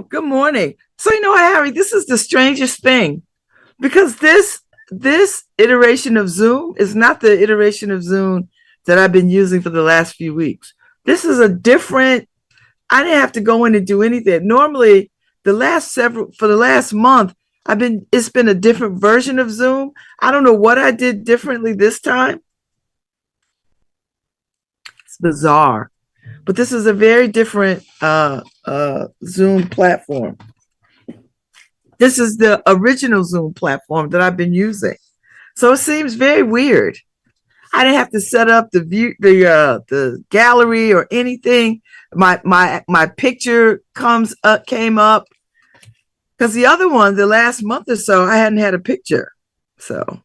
Good morning. So Harry, this is the strangest thing because this iteration of Zoom is not the iteration of Zoom that I've been using for the last few weeks. This is a different. I didn't have to go in and do anything. Normally, the last month, it's been a different version of Zoom. I don't know what I did differently this time. It's bizarre, but this is a very different Zoom platform. This is the original Zoom platform that I've been using. So it seems very weird. I didn't have to set up the gallery or anything. My picture came up because the other one, the last month or so, I hadn't had a picture. So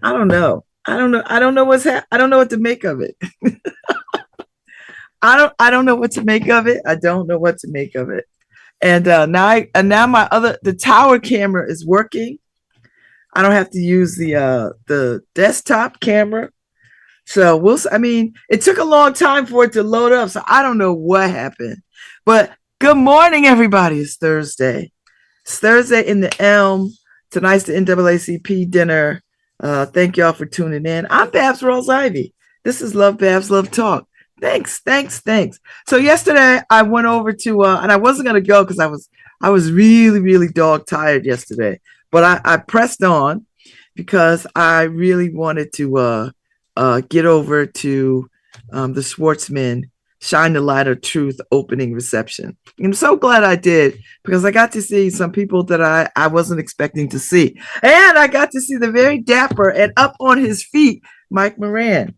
I don't know. I don't know. I don't know I don't know what to make of it. I don't know what to make of it. I don't know what to make of it. And now the tower camera is working. I don't have to use the desktop camera. So it took a long time for it to load up. So I don't know what happened. But good morning, everybody. It's Thursday. It's Thursday in the Elm. Tonight's the NAACP dinner. Thank y'all for tuning in. I'm Babz Rawls-Ivy. This is LoveBabz, LoveTalk. Thanks. So yesterday I went over to and I wasn't gonna go because I was really, really dog tired yesterday. But I pressed on because I really wanted to get over to the Schwartzman Shine the Light of Truth opening reception. I'm so glad I did because I got to see some people that I wasn't expecting to see. And I got to see the very dapper and up on his feet, Mike Moran.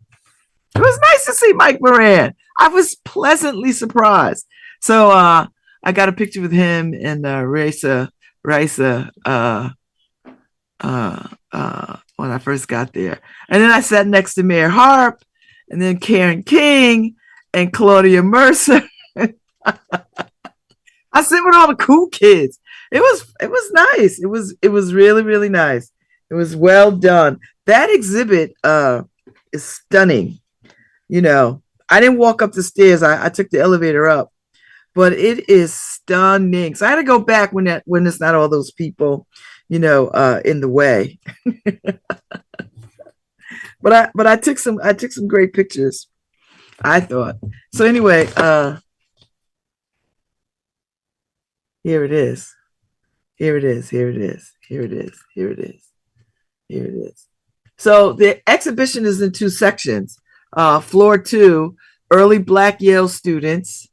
It was nice to see Mike Moran. I was pleasantly surprised. So I got a picture with him and Raisa when I first got there. And then I sat next to Mayor Harp and then Karen King and Claudia Mercer. I sit with all the cool kids. It was nice. It was really, really nice. It was well done. That exhibit is stunning. I didn't walk up the stairs. I took the elevator up, but it is stunning. So I had to go back when it's not all those people, in the way. but I took some great pictures, I thought. So anyway, here it is. Here it is. So the exhibition is in two sections. Floor 2, early Black Yale students,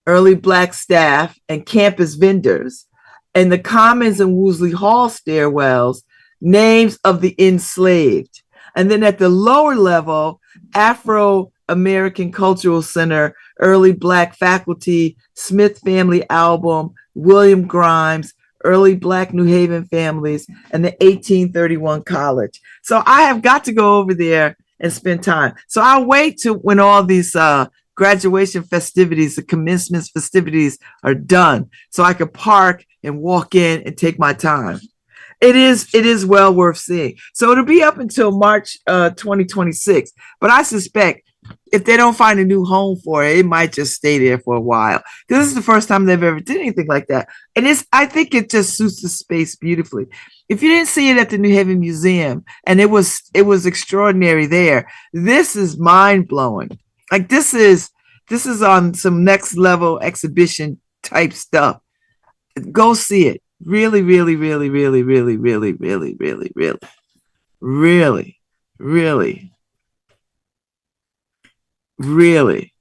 early Black staff, and campus vendors, and the Commons and Woolsey Hall stairwells, names of the enslaved. And then at the lower level, Afro-American Cultural Center, early Black faculty, Smith family album, William Grimes, early Black New Haven families, and the 1831 college. So I have got to go over there and spend time. So I'll wait to when all these graduation festivities, the commencement festivities are done, so I can park and walk in and take my time. It is well worth seeing. So it'll be up until March 2026. But I suspect if they don't find a new home for it, it might just stay there for a while. Because this is the first time they've ever did anything like that. And I think it just suits the space beautifully. If you didn't see it at the New Haven Museum, and it was extraordinary there, this is mind-blowing. Like this is on some next level exhibition type stuff. Go see it. Really, really, really, really, really, really, really, really, really, really, really, really.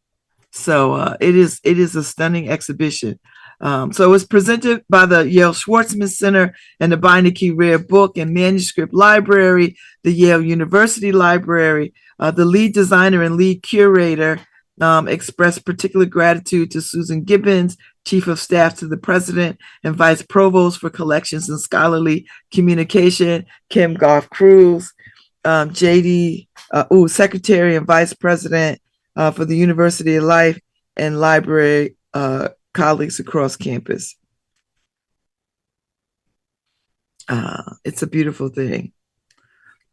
So it is a stunning exhibition. So it's presented by the Yale Schwartzman Center and the Beinecke Rare Book and Manuscript Library, the Yale University Library. The lead designer and lead curator expressed particular gratitude to Susan Gibbons, Chief of Staff to the President and Vice Provost for Collections and Scholarly Communication, Kim Goff-Cruz, Secretary and Vice President for the University of Life and Library colleagues across campus. It's a beautiful thing.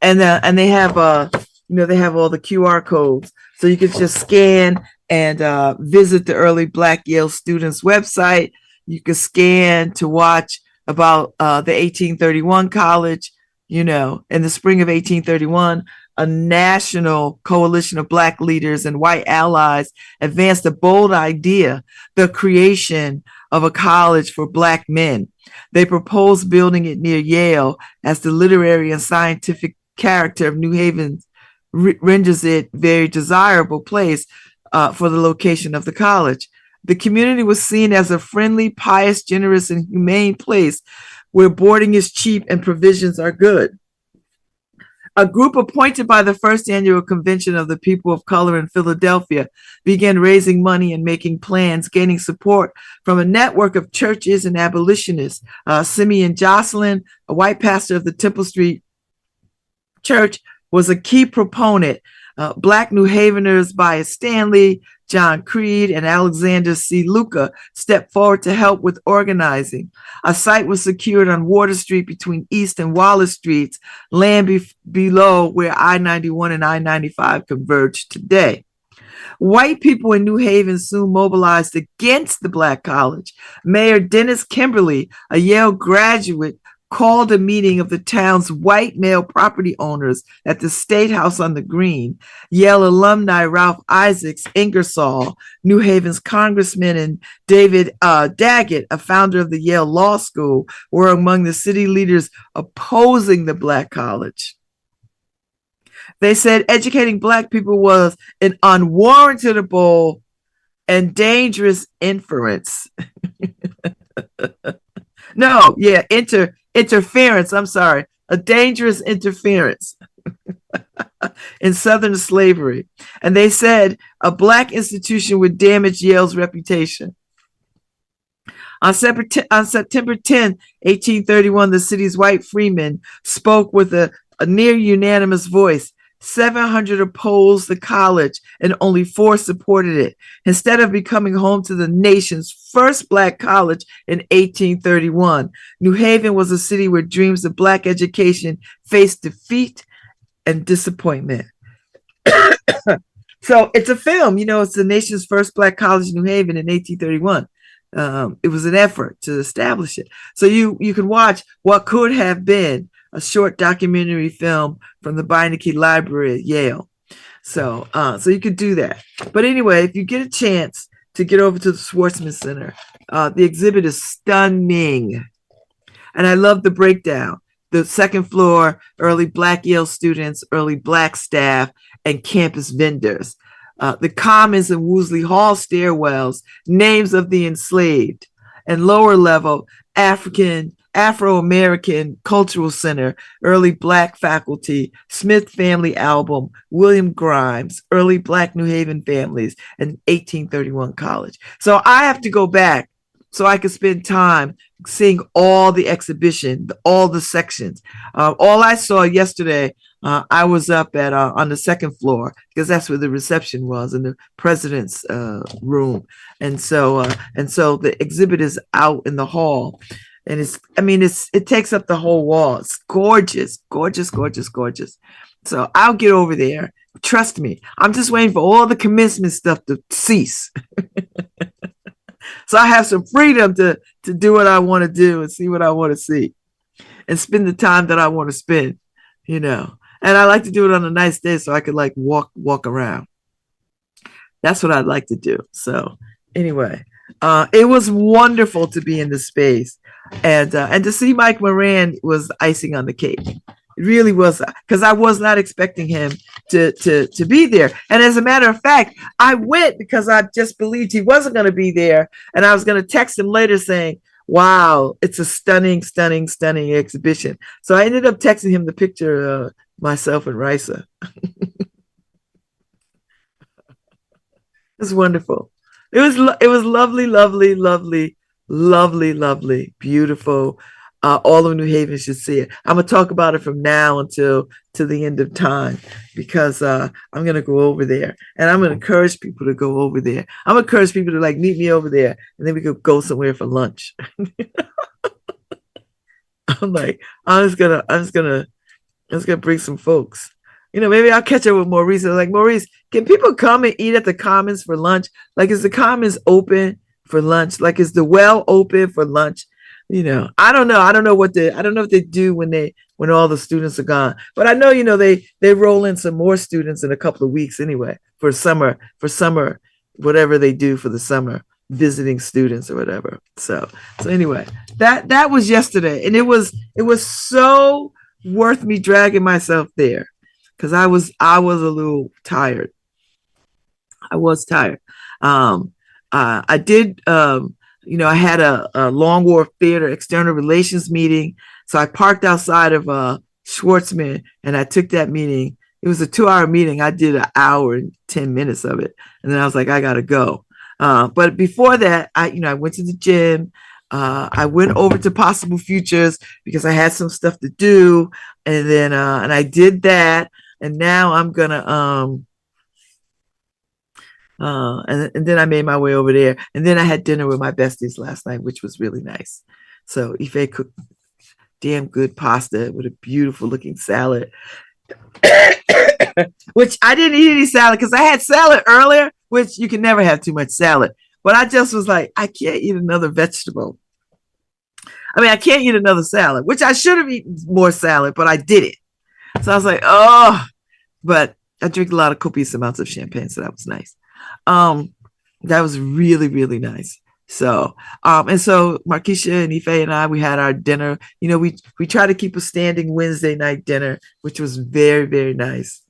And they have they have all the QR codes, so you can just scan and visit the early Black Yale students website. You can scan to watch about the 1831 college. In the spring of 1831, a national coalition of Black leaders and white allies advanced a bold idea, the creation of a college for Black men. They proposed building it near Yale, as the literary and scientific character of New Haven renders it a very desirable place for the location of the college. The community was seen as a friendly, pious, generous, and humane place where boarding is cheap and provisions are good. A group appointed by the first annual convention of the people of color in Philadelphia began raising money and making plans, gaining support from a network of churches and abolitionists. Simeon Jocelyn, a white pastor of the Temple Street Church, was a key proponent. Black New Haveners Bias Stanley, John Creed, and Alexander C. Luca stepped forward to help with organizing. A site was secured on Water Street between East and Wallace Streets, land below where I-91 and I-95 converge today. White people in New Haven soon mobilized against the Black college. Mayor Dennis Kimberly, a Yale graduate, called a meeting of the town's white male property owners at the State House on the Green. Yale alumni Ralph Isaacs Ingersoll, New Haven's congressman, and David Daggett, a founder of the Yale Law School, were among the city leaders opposing the Black college. They said educating Black people was an unwarrantable and dangerous inference. Interference, I'm sorry, a dangerous interference in Southern slavery. And they said a Black institution would damage Yale's reputation. On September 10, 1831, the city's white freemen spoke with a near unanimous voice. 700 opposed the college and only 4 supported it. Instead of becoming home to the nation's first Black college in 1831, New Haven was a city where dreams of Black education faced defeat and disappointment. So it's a film, it's the nation's first Black college in New Haven in 1831. It was an effort to establish it. So you can watch what could have been a short documentary film from the Beinecke Library at Yale. So you could do that. But anyway, if you get a chance to get over to the Schwarzman Center, the exhibit is stunning. And I love the breakdown. The second floor, early Black Yale students, early Black staff, and campus vendors. The Commons and Woolsey Hall stairwells, names of the enslaved. And lower level, Afro-American Cultural Center, early Black faculty, Smith family album, William Grimes, early Black New Haven families, and 1831 college. So I have to go back so I could spend time seeing all the exhibition, all the sections. All I saw yesterday, I was up at on the second floor because that's where the reception was in the president's room. And so the exhibit is out in the hall. And it takes up the whole wall. It's gorgeous, gorgeous, gorgeous, gorgeous. So I'll get over there. Trust me. I'm just waiting for all the commencement stuff to cease. So I have some freedom to do what I want to do and see what I want to see and spend the time that I want to spend, And I like to do it on a nice day so I could walk around. That's what I'd like to do. So anyway, it was wonderful to be in the space. And to see Mike Moran was icing on the cake. It really was, because I was not expecting him to be there. And as a matter of fact, I went because I just believed he wasn't going to be there. And I was going to text him later saying, wow, it's a stunning, stunning, stunning exhibition. So I ended up texting him the picture of myself and Risa. It's wonderful. It was lovely, lovely, lovely, lovely, lovely, beautiful. All of New Haven should see it. I'm gonna talk about it from now until to the end of time because I'm gonna go over there and I'm gonna encourage people to go over there. I'm gonna encourage people to meet me over there and then we could go somewhere for lunch. I'm just gonna bring some folks. maybe I'll catch up with Maurice. Like, Maurice, can people come and eat at the Commons for lunch? Like, is the Commons open for lunch? Like, is the well open for lunch? I don't know. I don't know what they do when all the students are gone. But I know, they roll in some more students in a couple of weeks anyway for summer, whatever they do for the summer, visiting students or whatever. So anyway, that was yesterday, and it was so worth me dragging myself there because I was a little tired. I was tired. I did. I had a Long Wharf Theater external relations meeting, so I parked outside of Schwartzman, and I took that meeting. It was a 2-hour meeting. I did an hour and 10 minutes of it, and then I was like, I gotta go. But before that, I went to the gym. I went over to Possible Futures because I had some stuff to do, and then and I did that, and now I'm gonna and then I made my way over there, and then I had dinner with my besties last night, which was really nice. So Ife cooked damn good pasta with a beautiful looking salad, which I didn't eat any salad because I had salad earlier, which you can never have too much salad. But I just was like, I can't eat another vegetable. I mean, I can't eat another salad, which I should have eaten more salad, but I didn't. So I was like, oh, but I drink a lot of copious amounts of champagne, so that was nice. That was really, really nice. So, and so Markeisha and Ife and I, we had our dinner. We try to keep a standing Wednesday night dinner, which was very, very nice.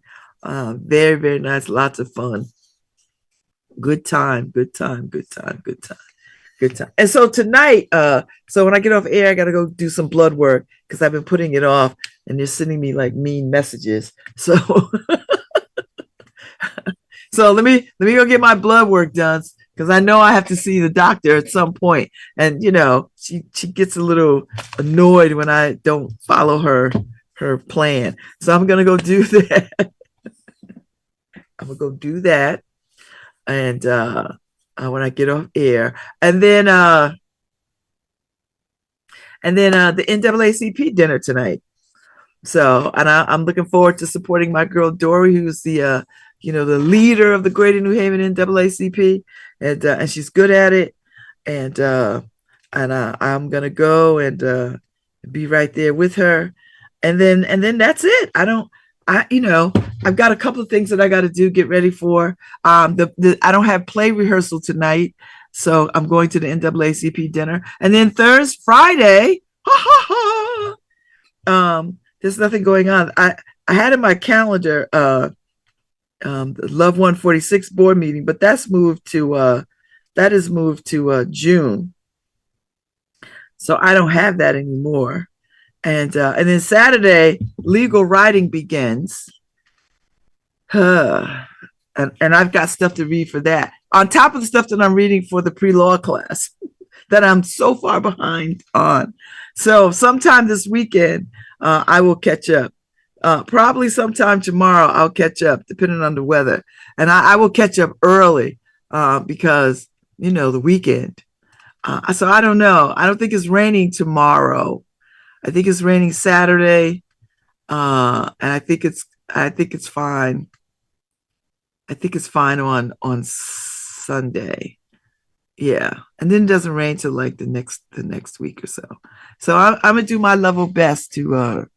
Very, very nice. Lots of fun. Good time, good time, good time, good time, good time. And so tonight, so when I get off air, I got to go do some blood work because I've been putting it off, and they're sending me like mean messages. So, so let me go get my blood work done because I know I have to see the doctor at some point. And she gets a little annoyed when I don't follow her plan. So I'm gonna go do that. I'm gonna go do that, and when I get off air, and then the NAACP dinner tonight. So, and I'm looking forward to supporting my girl Dory, who's the the leader of the Greater New Haven NAACP, and she's good at it, and I'm gonna go and be right there with her, and then that's it. I've got a couple of things that I got to do, get ready for. I don't have play rehearsal tonight, so I'm going to the NAACP dinner, and then Friday, there's nothing going on. I had in my calendar the Love 146 board meeting, but that is moved to June, so I don't have that anymore. And then Saturday, legal writing begins. And I've got stuff to read for that, on top of the stuff that I'm reading for the pre-law class that I'm so far behind on. So sometime this weekend, I will catch up. Probably sometime tomorrow, I'll catch up, depending on the weather. And I will catch up early because, the weekend. So I don't know. I don't think it's raining tomorrow. I think it's raining Saturday, and I think it's fine. I think it's fine on Sunday. Yeah, and then it doesn't rain till like the next week or so. So I'm gonna do my level best to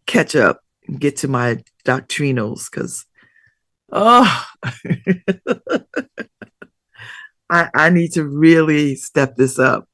catch up and get to my doctrinals because I need to really step this up.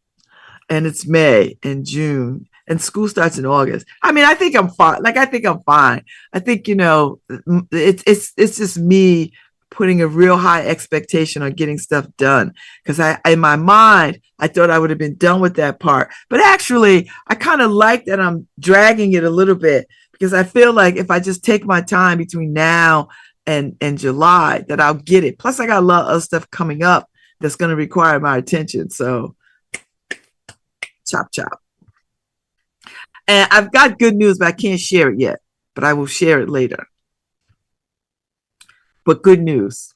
And it's May and June, and school starts in August. I mean, I think I'm fine. I think I'm fine. I think, it's just me putting a real high expectation on getting stuff done. Because in my mind, I thought I would have been done with that part. But actually, I kind of like that I'm dragging it a little bit because I feel like if I just take my time between now and July, that I'll get it. Plus, I got a lot of other stuff coming up that's going to require my attention. So chop, chop. And I've got good news, but I can't share it yet, but I will share it later. But good news,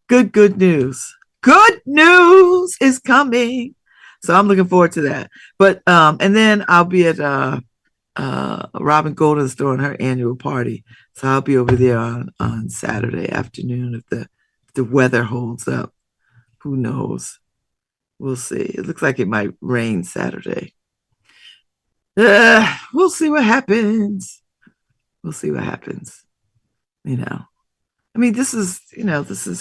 good news. Good news is coming. So I'm looking forward to that. But, and then I'll be at Robin Golden's throwing her annual party, so I'll be over there on Saturday afternoon if the weather holds up. Who knows? We'll see. It looks like it might rain Saturday. We'll see what happens. We'll see what happens. You know, I mean, this is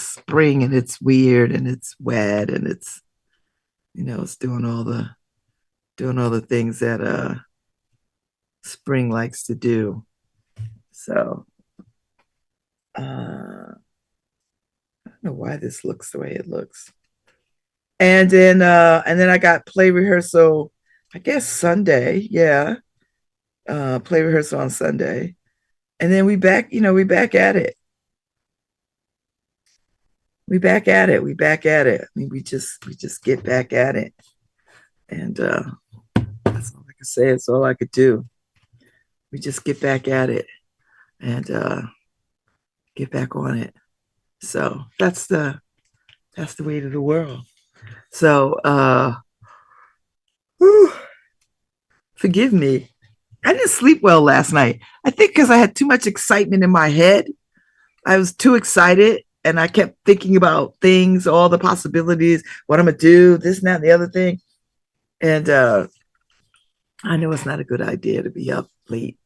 spring and it's weird and it's wet and it's, it's doing all the things that spring likes to do. So, I don't know why this looks the way it looks. And then I got play rehearsal, I guess Sunday. Yeah. Play rehearsal on Sunday. And then we back at it. We back at it. We back at it. I mean, we just get back at it. And that's all I could say. It's all I could do. We just get back at it and get back on it. So that's the weight of the world. So whew, forgive me. I didn't sleep well last night. I think because I had too much excitement in my head. I was too excited and I kept thinking about things, all the possibilities, what I'm gonna do, this, and that, and the other thing. And I know it's not a good idea to be up late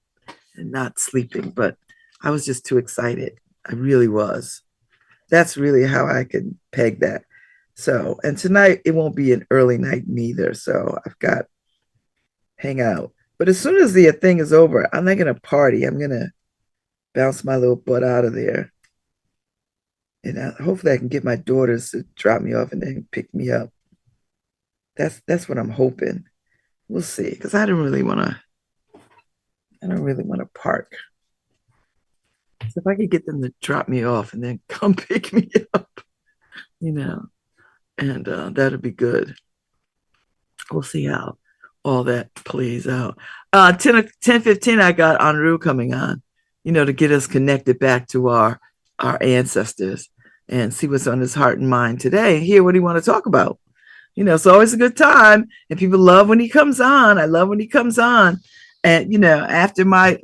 and not sleeping, but I was just too excited. I really was. That's really how I could peg that. So, and tonight it won't be an early night neither. So I've got hang out. But as soon as the thing is over, I'm not gonna party. I'm gonna bounce my little butt out of there. And hopefully I can get my daughters to drop me off and then pick me up. That's what I'm hoping. We'll see. Because I don't really want to park. So if I could get them to drop me off and then come pick me up, you know, and that'll be good. We'll see how all that plays out. 10:15, I got Enru coming on, to get us connected back to our ancestors and see what's on his heart and mind today. Hear what he want to talk about. It's always a good time, and people love when he comes on. I love when he comes on. And after my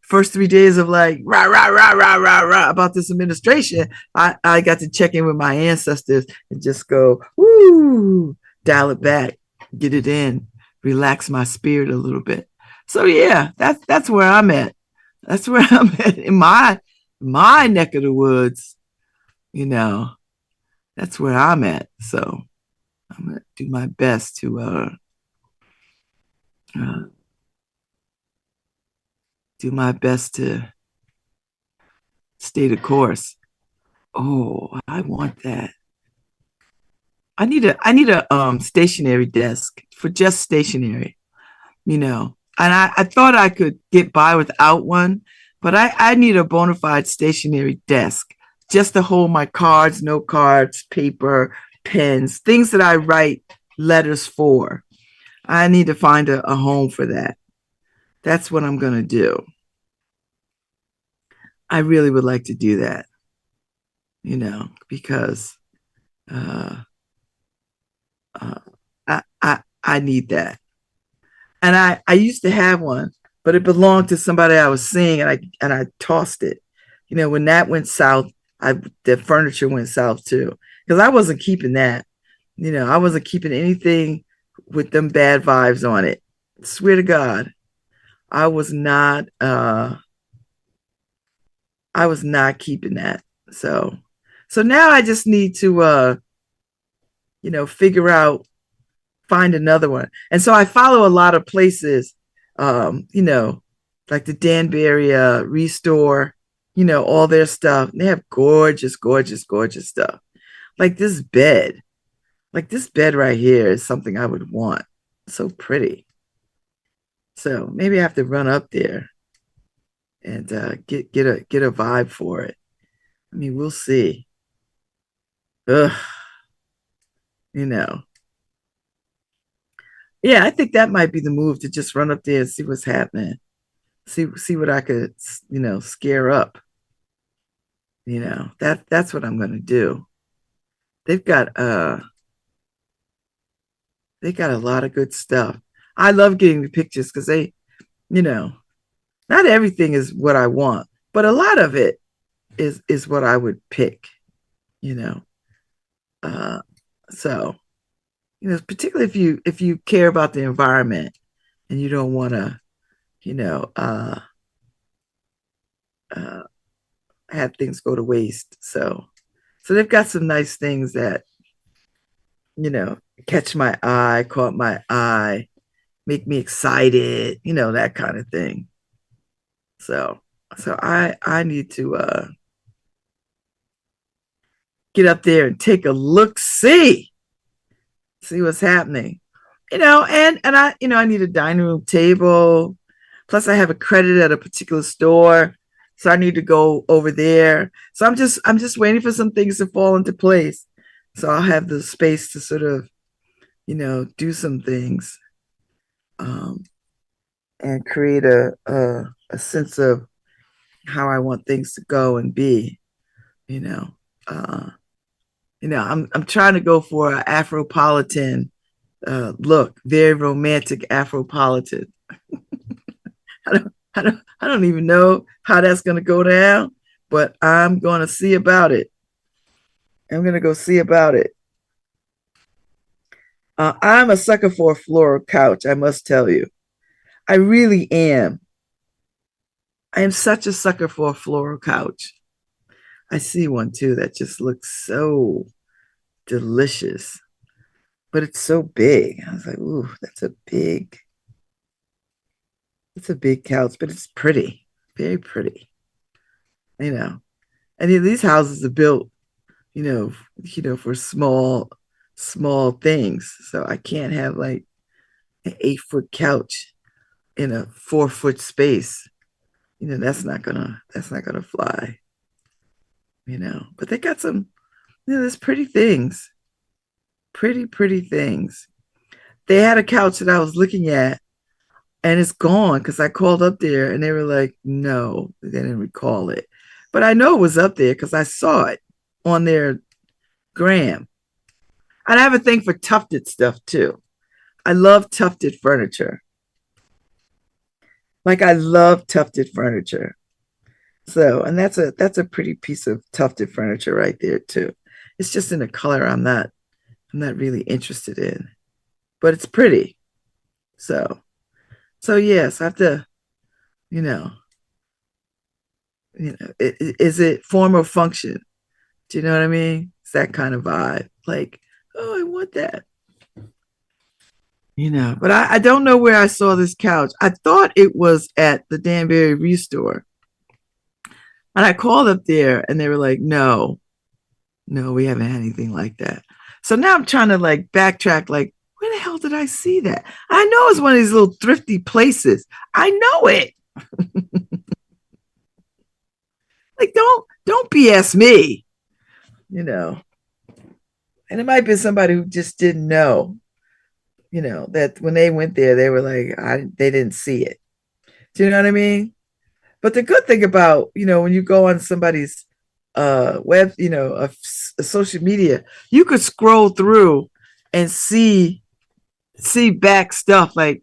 first 3 days of like rah rah rah rah rah rah about this administration, I got to check in with my ancestors and just go woo, dial it back, get it in, relax my spirit a little bit. So yeah, that's where I'm at. That's where I'm at in my neck of the woods. That's where I'm at. So I'm gonna do my best to do my best to stay the course. Oh, I want that. I need a stationary desk for just stationary, And I thought I could get by without one, but I need a bona fide stationary desk just to hold my cards, note cards, paper, pens, things that I write letters for. I need to find a home for that. That's what I'm going to do. I really would like to do that, because I need that. And I used to have one, but it belonged to somebody I was seeing, and I tossed it. When that went south, the furniture went south too, because I wasn't keeping that. I wasn't keeping anything with them bad vibes on it. Swear to God, I was not keeping that. So now I just need to figure out, find another one. And so I follow a lot of places, like the Danbury Restore, all their stuff. They have gorgeous, gorgeous, gorgeous stuff. Like this bed right here is something I would want. So pretty. So maybe I have to run up there and get a vibe for it. I mean, we'll see. Ugh, Yeah, I think that might be the move, to just run up there and see what's happening. See what I could, scare up. That's what I'm gonna do. They've got they got a lot of good stuff. I love getting the pictures because You know, not everything is what I want, but a lot of it is what I would pick, you know. Uh, so, particularly if you care about the environment and you don't want to, you know, uh, have things go to waste. So they've got some nice things that, catch my eye, caught my eye, make me excited, that kind of thing. So so I need to get up there and take a look, see what's happening. And I need a dining room table. Plus I have a credit at a particular store. So I need to go over there. So I'm just waiting for some things to fall into place. So I'll have the space to sort of, do some things, um, and create a sense of how I want things to go and be, you know. Uh, I'm trying to go for an Afropolitan look, very romantic Afropolitan. I don't even know how that's gonna go down, but I'm gonna see about it. I'm gonna go see about it. I'm a sucker for a floral couch, I must tell you. I really am. I am such a sucker for a floral couch. I see one too that just looks so delicious, but it's so big. I was like, ooh, it's a big couch, but it's pretty, very pretty, you know. And these houses are built, for small things. So I can't have like an 8-foot couch in a 4-foot space. That's not gonna fly. But they got some, there's pretty things, pretty things. They had a couch that I was looking at, and it's gone because I called up there and they were like, no, they didn't recall it. But I know it was up there because I saw it on their gram. And I have a thing for tufted stuff too. I love tufted furniture. Like I love tufted furniture. So, and that's a pretty piece of tufted furniture right there too. It's just in a color I'm not really interested in, but it's pretty. So, so yes, I have to, you know, is it form or function? Do you know what I mean? It's that kind of vibe. Like, oh, I want that. But I don't know where I saw this couch. I thought it was at the Danbury Restore. And I called up there and they were like, no, no, we haven't had anything like that. So now I'm trying to like backtrack, like, where the hell did I see that? I know it's one of these little thrifty places. I know it. Like, don't BS me, you know. And it might be somebody who just didn't know, that when they went there, they were like, they didn't see it. Do you know what I mean? But the good thing about, when you go on somebody's web, a social media, you could scroll through and see back stuff like,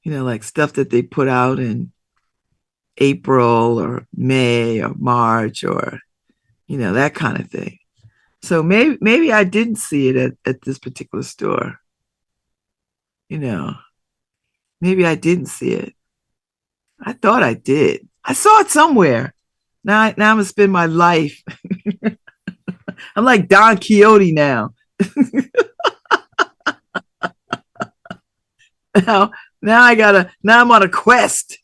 like stuff that they put out in April or May or March or, that kind of thing. So maybe I didn't see it at this particular store. You know, maybe I didn't see it. I thought I did. I saw it somewhere. Now I'm gonna spend my life. I'm like Don Quixote now. now now I'm on a quest.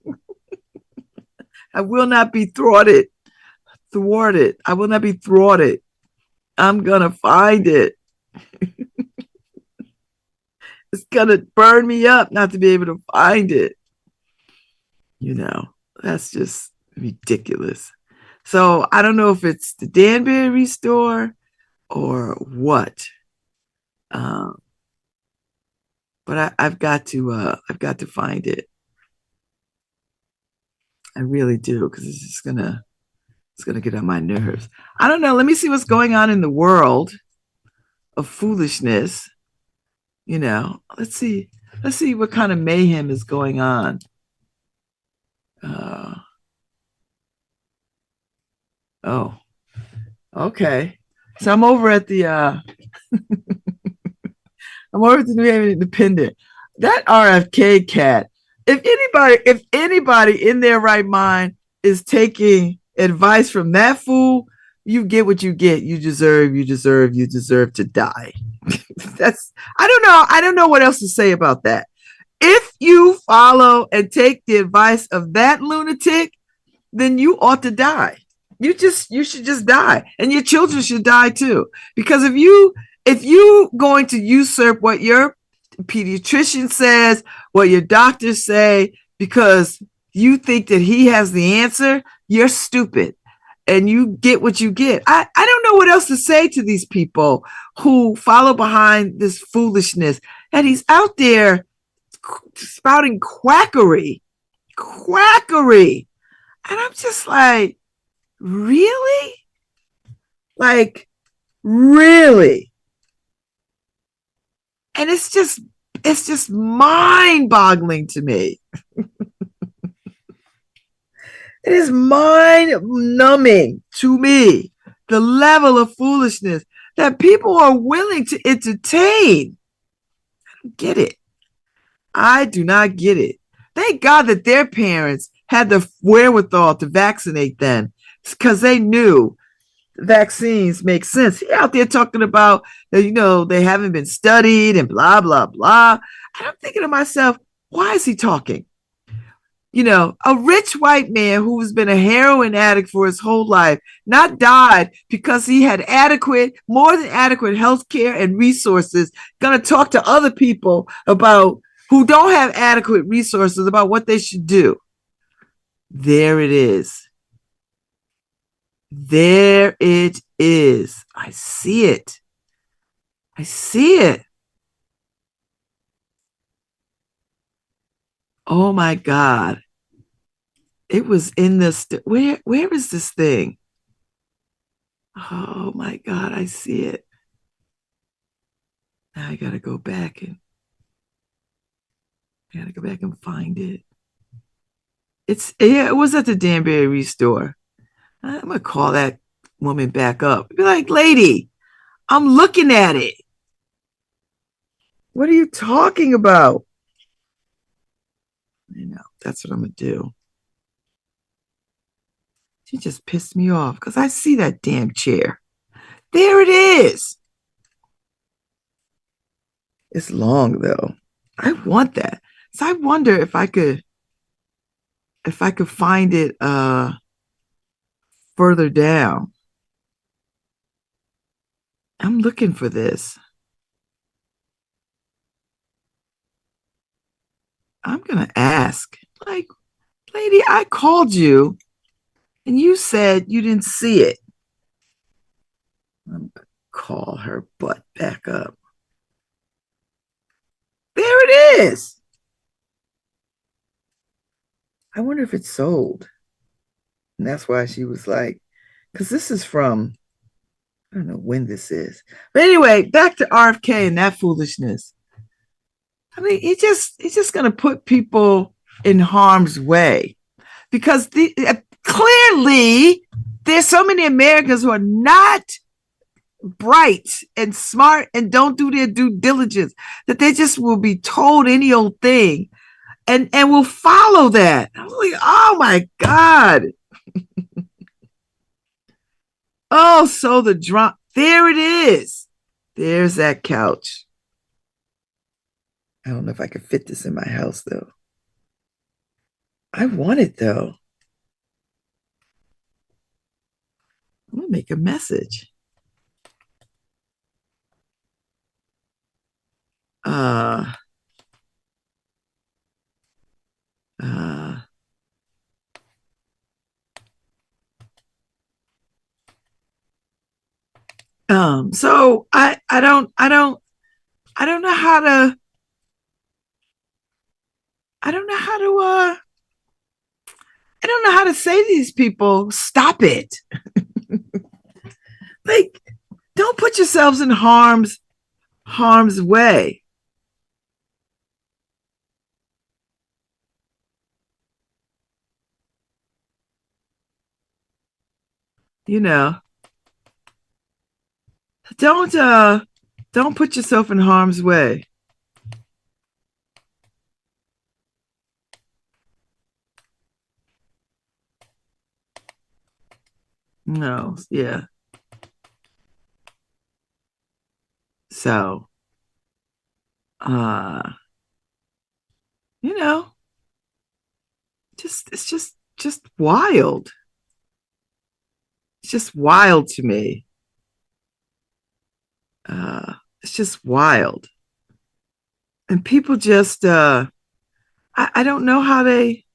I will not be thwarted. I will not be thwarted. I'm gonna find it. It's gonna burn me up not to be able to find it. That's just ridiculous. So I don't know if it's the Danbury store or what. Um, but I've got to find it. I really do because it's gonna get on my nerves. I don't know. Let me see what's going on in the world of foolishness. Let's see what kind of mayhem is going on. Uh, oh, okay. So I'm over at the New Haven Independent. That RFK cat. If anybody in their right mind is taking advice from that fool, you get what you get. You deserve to die. That's I don't know what else to say about that. If you follow and take the advice of that lunatic, then you ought to die. You should just die, and your children should die too. Because if you going to usurp what your pediatrician says, what your doctors say, because you think that he has the answer, you're stupid. And you get what you get. I don't know what else to say to these people who follow behind this foolishness. And he's out there spouting quackery. Quackery. And I'm just like, really? Like, really? And it's just mind-boggling to me. It is mind-numbing to me, the level of foolishness that people are willing to entertain. I don't get it. I do not get it. Thank God that their parents had the wherewithal to vaccinate them because they knew vaccines make sense. He out there talking about that, they haven't been studied and blah, blah, blah. And I'm thinking to myself, why is he talking? A rich white man who has been a heroin addict for his whole life, not died because he had more than adequate health care and resources, going to talk to other people about who don't have adequate resources about what they should do. There it is. There it is. I see it. I see it. Oh my God. It was in this. Where is this thing? Oh my God. I see it. Now I gotta go back and find it. It was at the Danbury store. I'm gonna call that woman back up. Be like, lady, I'm looking at it. What are you talking about? That's what I'm gonna do. She just pissed me off because I see that damn chair. There it is. It's long though. I want that. So I wonder if I could find it further down. I'm looking for this. I'm gonna ask, like, lady, I called you and you said you didn't see it. I'm gonna call her butt back up. There it is. I wonder if it's sold. And that's why she was like, because this is from, I don't know when this is. But anyway, back to RFK and that foolishness. I mean, he's just going to put people in harm's way because clearly there's so many Americans who are not bright and smart and don't do their due diligence that they just will be told any old thing and will follow that. I'm like, oh my God. Oh, so the drama. There it is. There's that couch. I don't know if I could fit this in my house though. I want it though. I'm gonna make a message. Uh uh so I don't know how to I don't know how to I don't know how to say to these people, stop it. Like, don't put yourselves in harm's way. you know, don't don't put yourself in harm's way. No, yeah. So, uh, you know, just wild. It's just wild to me. It's just wild. And people just I don't know how they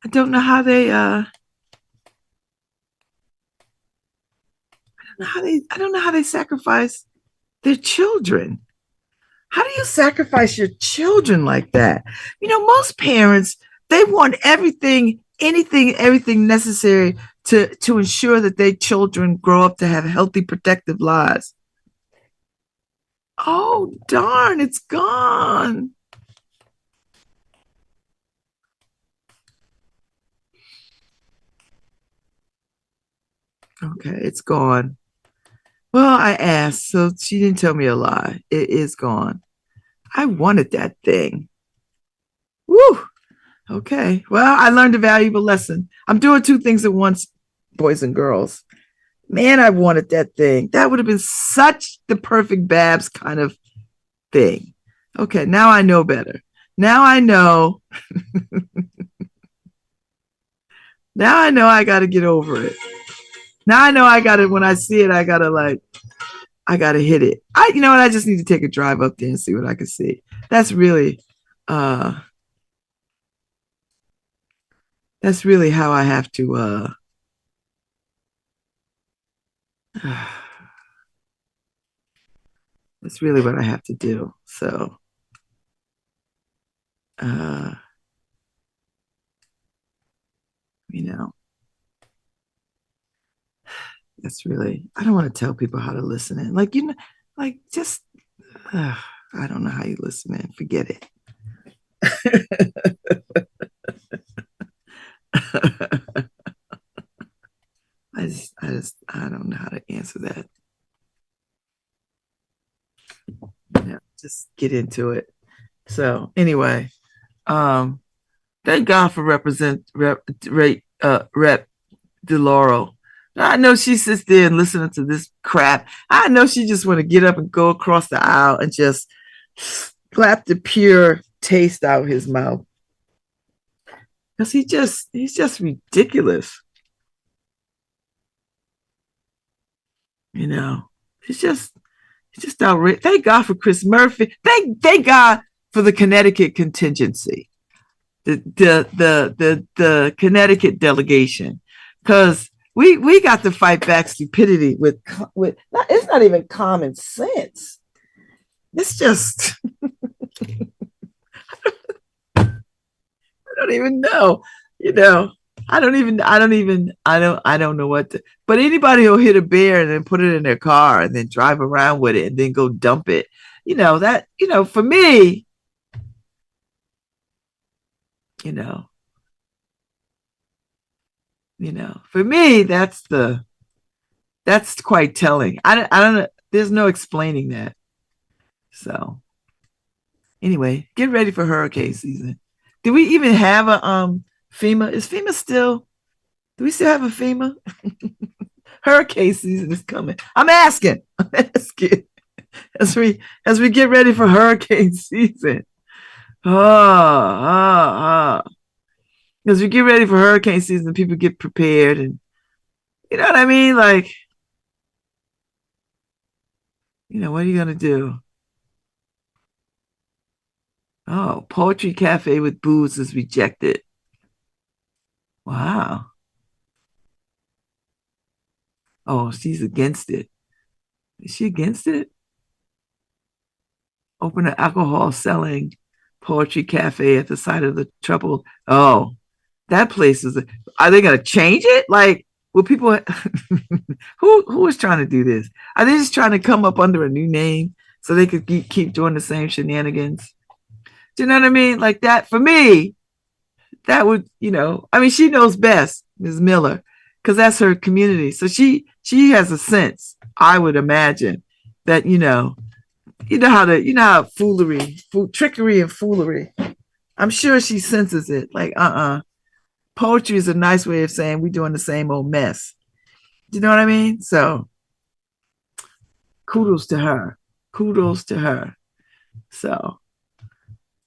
I don't know how they I don't know how they sacrifice their children. How do you sacrifice your children like that? You know, most parents, they want everything necessary to ensure that their children grow up to have healthy, productive lives. Oh, darn, it's gone. Okay, it's gone. Well, I asked, so she didn't tell me a lie. It is gone. I wanted that thing. Woo! Okay. Well, I learned a valuable lesson. I'm doing two things at once, boys and girls. Man, I wanted that thing. That would have been such the perfect Babz kind of thing. Okay, now I know better. Now I know. Now I know I got to get over it. Now I know I got to, when I see it, I got to hit it. You know what? I just need to take a drive up there and see what I can see. That's really, uh, that's really how I have to, that's really what I have to do. So, uh, you know, that's really, I don't want to tell people how to listen in. Like, you know, like just, I don't know how you listen in. Forget it. I don't know how to answer that. Yeah, just get into it. So anyway, um, thank God for Rep DeLauro. I know she sits there and listening to this crap. I know she just want to get up and go across the aisle and just slap the pure taste out his mouth. Because he's just ridiculous. You know, it's just outrageous. Thank God for Chris Murphy. Thank God for the Connecticut contingency, the Connecticut delegation, because we got to fight back stupidity with it's not even common sense. It's just I don't even know, you know. I don't know what to, but anybody who'll hit a bear and then put it in their car and then drive around with it and then go dump it, for me, you know, for me, that's quite telling. I don't know. There's no explaining that. So anyway, get ready for hurricane season. Do we even have a FEMA? Is FEMA still? Do we still have a FEMA? Hurricane season is coming. I'm asking. I'm asking as we get ready for hurricane season. As we get ready for hurricane season, people get prepared, and you know what I mean? Like, what are you gonna do? Oh, poetry cafe with booze is rejected. Wow. Oh, she's against it. Is she against it? Open an alcohol selling poetry cafe at the site of the trouble. Oh, that place is. Are they going to change it? Like, will people? Who is trying to do this? Are they just trying to come up under a new name so they could keep doing the same shenanigans? Do you know what I mean? Like that for me. that would, I mean, she knows best, Ms. Miller, because that's her community. So she has a sense, I would imagine, that how trickery and foolery. I'm sure she senses it. Like, poetry is a nice way of saying we're doing the same old mess. Do you know what I mean? So kudos to her. Kudos to her. So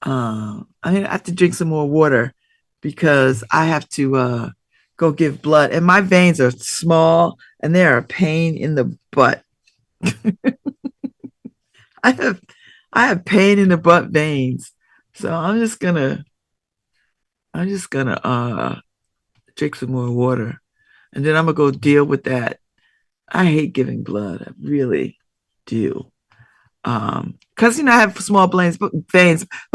I have to drink some more water because I have to go give blood. And my veins are small and they're a pain in the butt. I have pain in the butt veins. So I'm just gonna drink some more water. And then I'm gonna go deal with that. I hate giving blood. I really do. Because I have small veins. But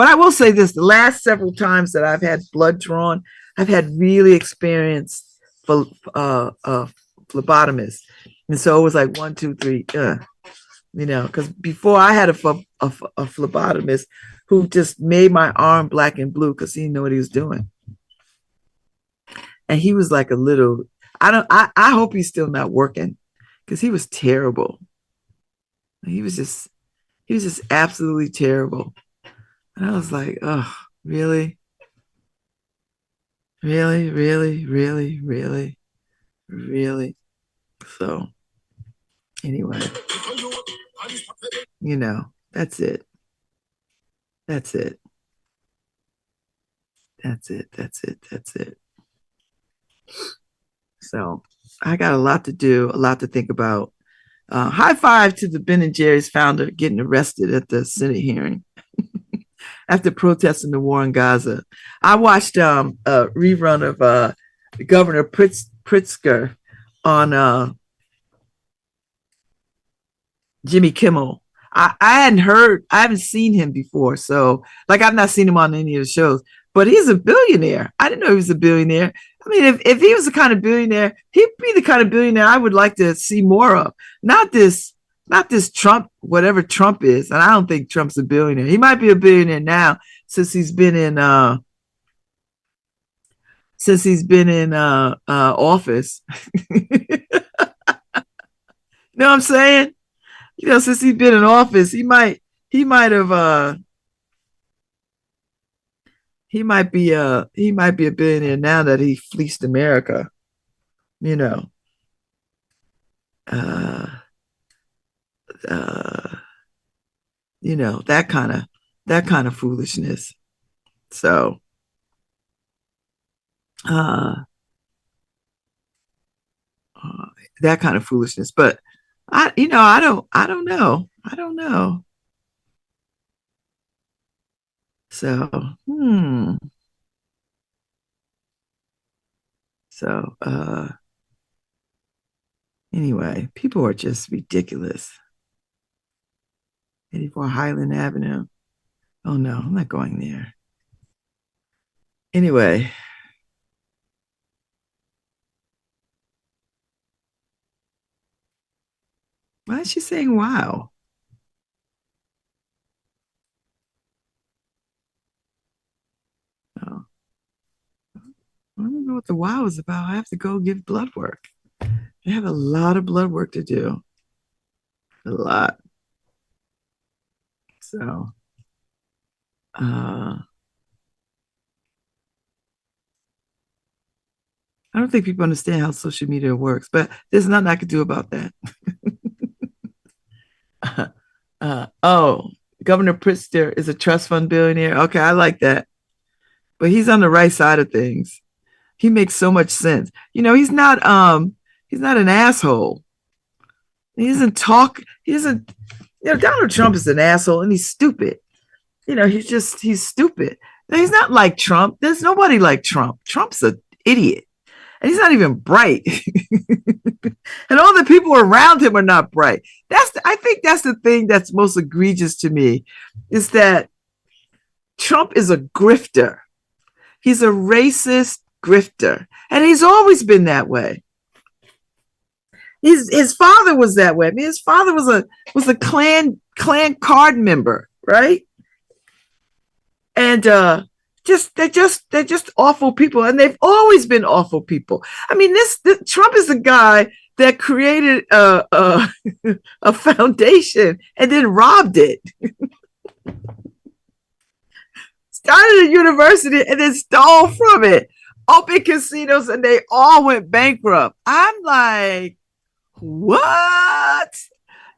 I will say this: the last several times that I've had blood drawn, I've had really experienced phlebotomists, and so it was like 1, 2, 3, because before I had a phlebotomist who just made my arm black and blue because he didn't know what he was doing, and he was like a little. I hope he's still not working because he was terrible. He was just absolutely terrible. And I was like, oh, really? Really, really, really, really, really. So anyway, that's it. That's it. That's it. That's it. That's it. So I got a lot to do, a lot to think about. High five to the Ben and Jerry's founder getting arrested at the Senate hearing after protesting the war in Gaza. I watched a rerun of Governor Pritzker on Jimmy Kimmel. I haven't seen him before. So, like, I've not seen him on any of the shows, but he's a billionaire. I didn't know he was a billionaire. I mean, if he was the kind of billionaire, he'd be the kind of billionaire I would like to see more of. Not this Trump, whatever Trump is. And I don't think Trump's a billionaire. He might be a billionaire now since he's been in office. You know what I'm saying? Since he's been in office, he might be a billionaire now that he fleeced America. Uh, uh, that kind of foolishness. So, that kind of foolishness. But I don't know. I don't know. So, So, anyway, people are just ridiculous. 84 Highland Avenue. Oh no, I'm not going there. Anyway. Why is she saying wow? Oh, I don't know what the wow is about. I have to go give blood work. I have a lot of blood work to do. A lot. So, I don't think people understand how social media works, but there's nothing I could do about that. Oh, Governor Pritzker is a trust fund billionaire. Okay, I like that. But he's on the right side of things. He makes so much sense. He's not an asshole. Donald Trump is an asshole and he's stupid. He's stupid. He's not like Trump. There's nobody like Trump. Trump's an idiot. And he's not even bright. And all the people around him are not bright. I think that's the thing that's most egregious to me, is that Trump is a grifter. He's a racist grifter. And he's always been that way. His father was that way. I mean, his father was a Klan card member, right? And they're just awful people, and they've always been awful people. I mean, this Trump is the guy that created a foundation and then robbed it. Started a university and then stole from it. Open casinos and they all went bankrupt. I'm like, what?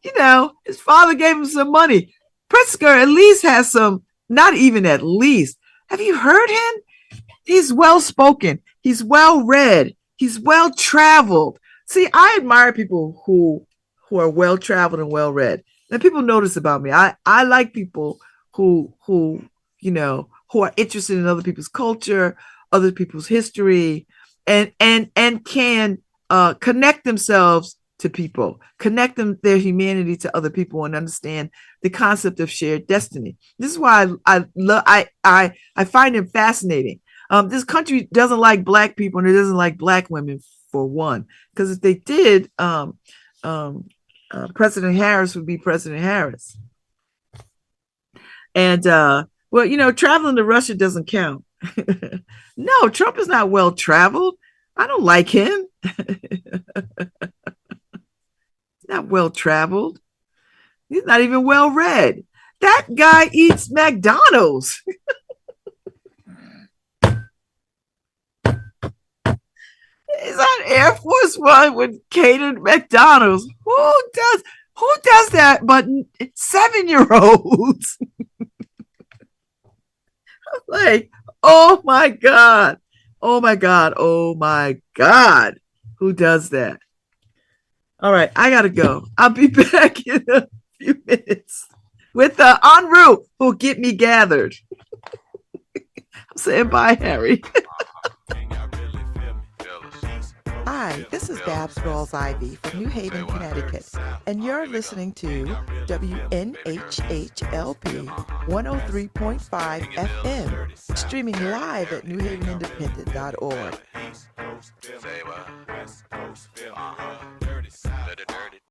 You know, his father gave him some money. Pritzker at least has some, not even at least. Have you heard him? He's well spoken. He's well read. He's well traveled. See, I admire people who are well traveled and well read. And people notice about me. I like people who you know, who are interested in other people's culture, other people's history, and can connect themselves to people, connect their humanity to other people, and understand the concept of shared destiny. This is why I find him fascinating. This country doesn't like Black people, and it doesn't like Black women, for one, because if they did, President Harris would be President Harris. And well, you know, traveling to Russia doesn't count. No, Trump is not well traveled. I don't like him. He's not well traveled. He's not even well read. That guy eats McDonald's. He's on Air Force One with catered McDonald's. Who does that but 7-year-olds? Like, oh my God. Oh my God. Oh my God. Who does that? All right, I gotta go. I'll be back in a few minutes with En route who'll get me gathered. I'm saying bye, Harry. Hi, this is Babz Rawls-Ivy from New Haven, Connecticut, and you're listening to WNHHLP 103.5 FM, streaming live at newhavenindependent.org.